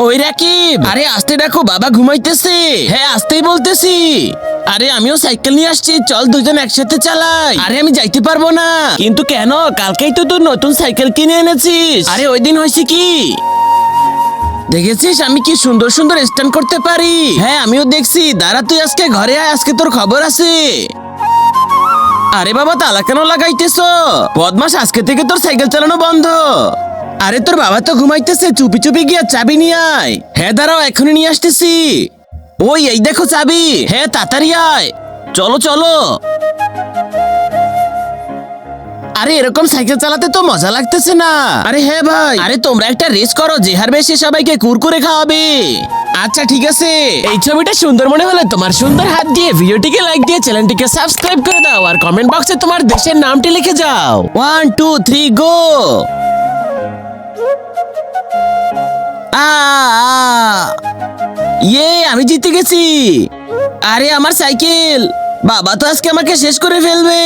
ওই রাকিব, আরে আসতে দেখো, বাবা ঘুমাইতেছে। হ্যাঁ আসতেই বলতেছি। আরে আমিও সাইকেল নিয়ে আসছি, চল দুজন একসাথে চালাই। আরে আমি যাইতে পারবো না। কিন্তু কেন? কালকেই তো তুই নতুন সাইকেল কিনে এনেছিস। আরে ওই দিন হয়েছে কি, দেখেছিস আমি কি সুন্দর সুন্দর স্ট্যান্ড করতে পারি। হ্যাঁ আমিও দেখছি। দাঁড়া তুই আজকে ঘরে আয়, আজকে তোর খবর আছে। আরে বাবা তালা কেন লাগাইতেছো? বদমাস, আজকে থেকে তোর সাইকেল চালানো বন্ধ। আরে তোর বাবা তো ঘুমাইতেছে, চুপি চুপি গিয়া চাবি নিয়ে আয়। হ্যাঁ দাঁড়াও, এখনই নিয়ে আসতেছি। ওই এই দেখো চাবি। হ্যাঁ তাড়াতাড়ি আয়, চলো চলো। আরে এরকম সাইকেল চালাতে তো মজা লাগতেছে না। আরে হ্যাঁ ভাই, আরে তোমরা একটা রেস করো, যে হারবে সে সবাইকে কুরকুরে খাওয়াবে। আচ্ছা ঠিক আছে। এই ছবিটা সুন্দর মনে হলে তোমার সুন্দর হাত দিয়ে ভিডিওটিকে লাইক দিয়ে চ্যানেলটিকে সাবস্ক্রাইব করে দাও, আর কমেন্ট বক্সে তোমার দেশের নামটি লিখে যাও। 1 2 3 গো। ইয়ে, আমি জিতে গেছি। আরে আমার সাইকেল, বাবা তো আজকে আমাকে শেষ করে ফেলবে।